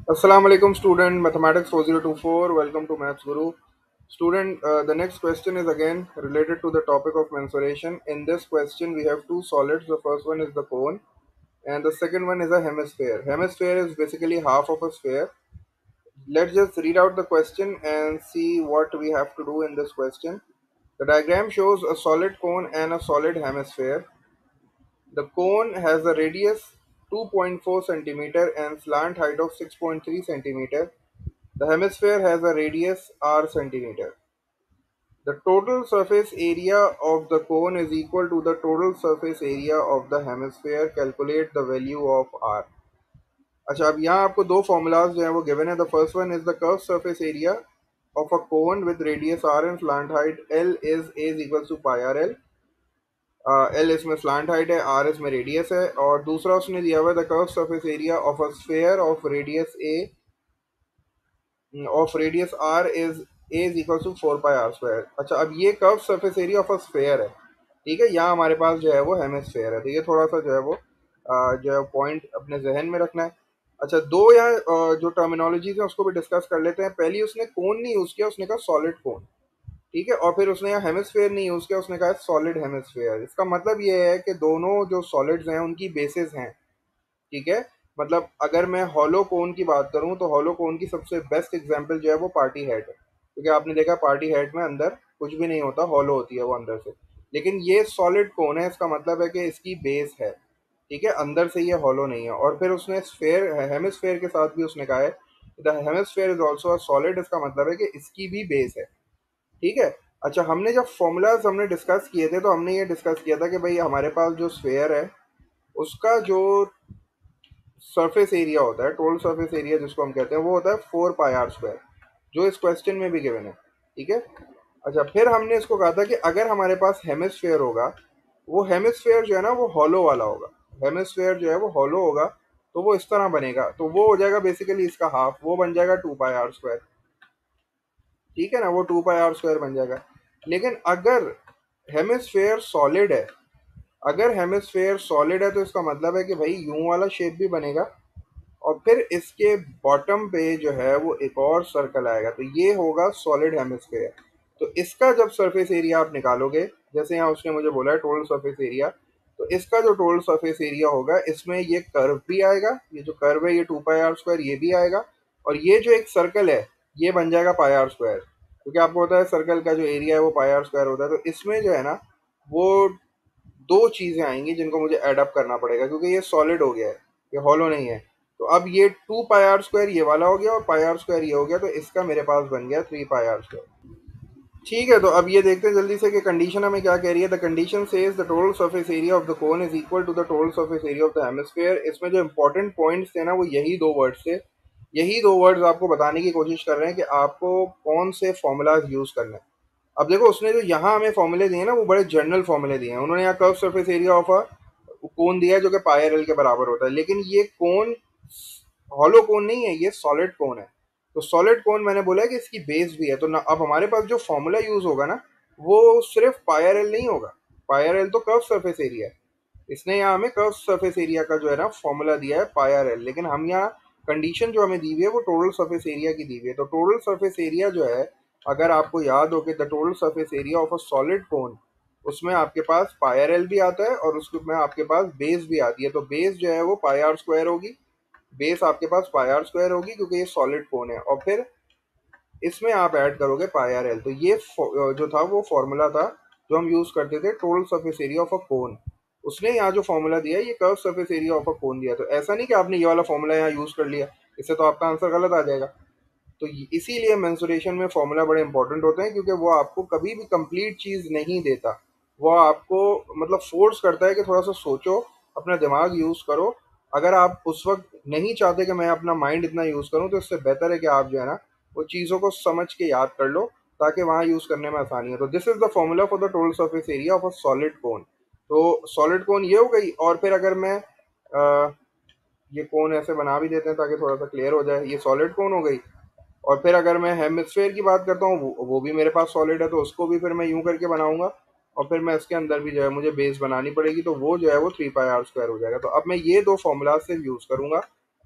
Assalamu alaikum student, mathematics 4024, welcome to Maths Guru. Student, the next question is again related to the topic of mensuration. In this question we have two solids. The first one is the cone and the second one is a hemisphere. Hemisphere is basically half of a sphere. Let's just read out the question and see what we have to do in this question. The diagram shows a solid cone and a solid hemisphere. The cone has a radius 2.4 centimeter and slant height of 6.3 centimeter. The hemisphere has a radius r centimeter. The total surface area of the cone is equal to the total surface area of the hemisphere. Calculate the value of r. अच्छा, अब यहाँ आपको दो formulas जो है वो given है. The first one is the curve surface area of a cone with radius r and slant height l is a is equals to pi r l. L इसमें स्लांट हाइट है, R इसमें radius है. और दूसरा उसने दिया हुआ है the curve surface area of a sphere of radius R is A is equal to 4 pi r square. अच्छा, अब ये curve surface area of a sphere है. ठीक है, यहाँ हमारे पास जो है वो हेमिस्फेयर है. तो ये थोड़ा सा जो है वो जो है पॉइंट अपने जहन में रखना है. अच्छा, दो यहाँ जो टर्मिनोलॉजीज है उसको भी डिस्कस कर लेते हैं. पहली उसने कोन नहीं यूज किया, उसने कहा सॉलिड कोन. ठीक है, और फिर उसने यहाँ हेमिस्फेयर नहीं यूज किया, उसने कहा सॉलिड हेमिस्फेयर. इसका मतलब ये है कि दोनों जो सॉलिड्स हैं उनकी बेसिस हैं. ठीक है, मतलब अगर मैं हॉलो कोन की बात करूं तो हॉलो कोन की सबसे बेस्ट एग्जांपल जो है वो पार्टी हेड है. क्योंकि आपने देखा पार्टी हेड में अंदर कुछ भी नहीं होता, हॉलो होती है वो अंदर से. लेकिन ये सॉलिड कोन है, इसका मतलब है कि इसकी बेस है. ठीक है, अंदर से ये हॉलो नहीं है. और फिर उसने स्फेयर हेमिस्फेयर के साथ भी उसने कहा है the hemisphere is also a solid. इसका मतलब है कि इसकी भी बेस है. ठीक है. अच्छा, हमने जब फॉर्मूलाज हमने डिस्कस किए थे तो हमने ये डिस्कस किया था कि भाई हमारे पास जो स्फेयर है उसका जो सरफेस एरिया होता है, टोटल सरफेस एरिया जिसको हम कहते हैं, वो होता है 4 pi r square, जो इस क्वेश्चन में भी गिवन है. ठीक है. अच्छा, फिर हमने इसको कहा था कि अगर हमारे पास हेमिस्फेयर होगा, वो हेमिस्फेयर जो है ना वो हॉलो वाला होगा. हेमिस्फेयर जो है वो हॉलो होगा, तो वो इस तरह बनेगा. तो वो हो जाएगा बेसिकली इसका हाफ, वो बन जाएगा 2 pi r square. ठीक है ना, वो 2 pi r square बन जाएगा. लेकिन अगर हेमिस्फेयर सॉलिड है, अगर हेमिस्फेयर सॉलिड है तो इसका मतलब है कि भाई यूं वाला शेप भी बनेगा और फिर इसके बॉटम पे जो है वो एक और सर्कल आएगा. तो ये होगा सॉलिड हेमिस्फेयर. तो इसका जब सरफेस एरिया आप निकालोगे, जैसे यहाँ उसने मुझे बोला है टोटल सरफेस एरिया, तो इसका जो टोटल सरफेस एरिया होगा इसमें ये कर्व भी आएगा, ये जो कर्व है ये 2 pi r square ये भी आएगा. और ये जो एक सर्कल है ये बन जाएगा pi r square, क्योंकि आपको पता है सर्कल का जो एरिया है वो pi r square होता है. तो इसमें जो है ना वो दो चीजें आएंगी जिनको मुझे एडअप करना पड़ेगा, क्योंकि ये सॉलिड हो गया है, ये हॉलो नहीं है. तो अब ये 2 pi r square ये वाला हो गया और pi r square ये हो गया, तो इसका मेरे पास बन गया 3 pi r square. ठीक है, तो अब ये देखते हैं जल्दी से कि कंडीशन हमें क्या कह रही है. The condition says the total surface area of the cone is equal to the total surface area of the hemisphere. इसमें जो इंपॉर्टेंट पॉइंट्स थे ना वो यही दो वर्ड्स थे. यही दो वर्ड्स आपको बताने की कोशिश कर रहे हैं कि आपको कौन से फॉर्मूलाज यूज करने हैं. अब देखो, उसने जो यहाँ हमें फॉर्मूले दिए हैं ना वो बड़े जनरल फॉर्मूले दिए हैं. उन्होंने यहाँ curve surface area of a cone दिया है जो कि पाई आर एल के बराबर होता है. लेकिन ये कोन हॉलो कोन नहीं है, ये सॉलिड कोन है. तो सॉलिड कोन मैंने बोला है कि इसकी बेस भी है. तो ना अब हमारे पास जो फॉर्मूला यूज होगा ना वो सिर्फ पाई आर एल नहीं होगा. पाई आर एल तो कर्व सरफेस एरिया है. इसने यहाँ हमें कर्व सरफेस एरिया का जो है ना फॉर्मूला दिया है पाई आर एल. लेकिन हम यहाँ कंडीशन जो हमें दी हुई है वो टोटल सरफेस एरिया की दी हुई है. तो टोटल सरफेस एरिया जो है, अगर आपको याद हो कि the total surface area of a solid कोन, उसमें आपके पास पाई आर एल भी आता है और उसमें आपके पास बेस भी आती है. तो बेस जो है वो pi r square होगी. बेस आपके पास pi r square होगी क्योंकि ये सॉलिड कोन है. और फिर इसमें आप ऐड करोगे पाई आर एल. तो ये जो था वो फॉर्मूला था जो हम यूज करते थे total surface area of a cone. उसने यहाँ जो फॉर्मूला दिया है ये curve surface area of a cone दिया. तो ऐसा नहीं कि आपने ये वाला फॉर्मूला यहाँ यूज कर लिया, इससे तो आपका आंसर गलत आ जाएगा. तो इसीलिए मेंसुरेशन में फॉर्मूला बड़े इंपॉर्टेंट होते हैं, क्योंकि वो आपको कभी भी कंप्लीट चीज नहीं देता. वो आपको मतलब फोर्स करता है कि थोड़ा सा सोचो, अपना दिमाग यूज करो. अगर आप उस वक्त नहीं चाहते कि मैं अपना माइंड इतना यूज करूं तो इससे बेहतर है कि आप जो है ना वो चीज़ों को समझ के याद कर लो, ताकि वहाँ यूज़ करने में आसानी हो. तो this is the formula for the total surface area of a solid कोन. तो सॉलिड कोन ये हो गई. और फिर अगर मैं ये कोन ऐसे बना भी देते हैं ताकि थोड़ा सा क्लियर हो जाए, ये सॉलिड कोन हो गई. और फिर अगर मैं हेमिस्फेयर की बात करता हूँ वो भी मेरे पास सॉलिड है, तो उसको भी फिर मैं यूं करके बनाऊंगा. और फिर मैं इसके अंदर भी जो है मुझे बेस बनानी पड़ेगी, तो वो जो है वो 3 pi r square हो जाएगा. तो अब मैं ये दो फॉर्मूला सिर्फ यूज़ करूंगा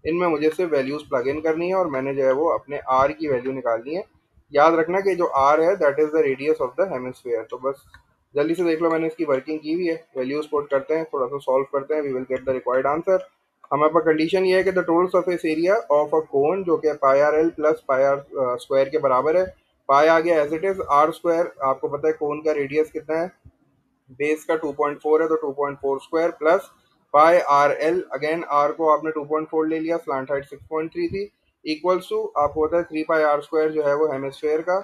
इनमें मुझे सिर्फ वैल्यूज़ प्लग इन करनी है और मैंने जो है वो अपने आर की वैल्यू निकालनी है। याद रखना कि जो आर है that is the radius of the hemisphere. तो बस जल्दी से देख लो, मैंने इसकी वर्किंग की हुई है। वैल्यूज पुट करते हैं, थोड़ा सा सॉल्व करते हैं, we will get the required answer. हमारे पास कंडीशन ये है कि the total surface area of a cone जो कि pi are l plus pi r square के बराबर है। पाई आ गया as it is, r square आपको पता है कोन का रेडियस कितना है, बेस का 2.4 है तो 2.4 square plus pi are L, again R को आपने 2.4 ले लिया, स्लांट हाइट 6.3 थी, इक्वल्स टू आपको होता है 3 पाई आर स्क्वायर जो है वो हेमिस्फेयर का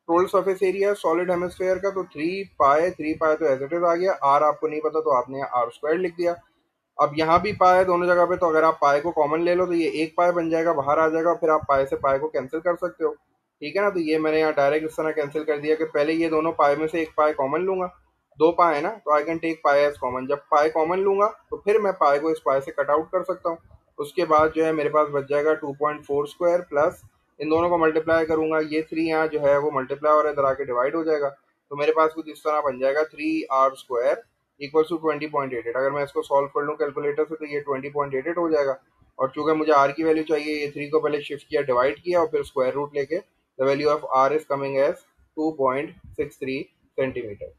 total surface area solid hemisphere का। तो 3 पाई तो एज इट इज आ गया, आर आपको नहीं पता तो आपने आर स्क्वायर लिख दिया। अब यहाँ भी पाए है दोनों जगह पे, तो अगर आप पाए को कॉमन ले लो तो ये एक पाए बन जाएगा, बाहर आ जाएगा, फिर आप पाए से पाए को कैंसिल कर सकते हो। ठीक है ना, तो ये मैंने यहाँ डायरेक्ट इस तरह कैंसिल कर दिया कि पहले ये दोनों पाए में से एक पाए कॉमन लूंगा, दो पाए है ना, तो आई कैन टेक पाए एज कॉमन। जब पाए कॉमन लूंगा तो फिर मैं पाए को इस पाए से कट आउट कर सकता हूँ। उसके बाद जो है मेरे पास बच जाएगा 2.4 स्क्वायर प्लस इन दोनों को मल्टीप्लाई करूंगा, ये 3 यहाँ जो है वो मल्टीप्लाई और इधर आके डिवाइड हो जाएगा। तो मेरे पास कुछ इस तरह बन जाएगा 3r स्क्वायर इक्वल्स टू 20.88। अगर मैं इसको सॉल्व कर लूँ कैलकुलेटर से तो ये 20.88 हो जाएगा। और चूंकि मुझे आर की वैल्यू चाहिए, ये 3 को पहले शिफ्ट किया, डिवाइड किया और फिर स्क्वायर रूट लेके the value of R is coming as 2.63 centimetre.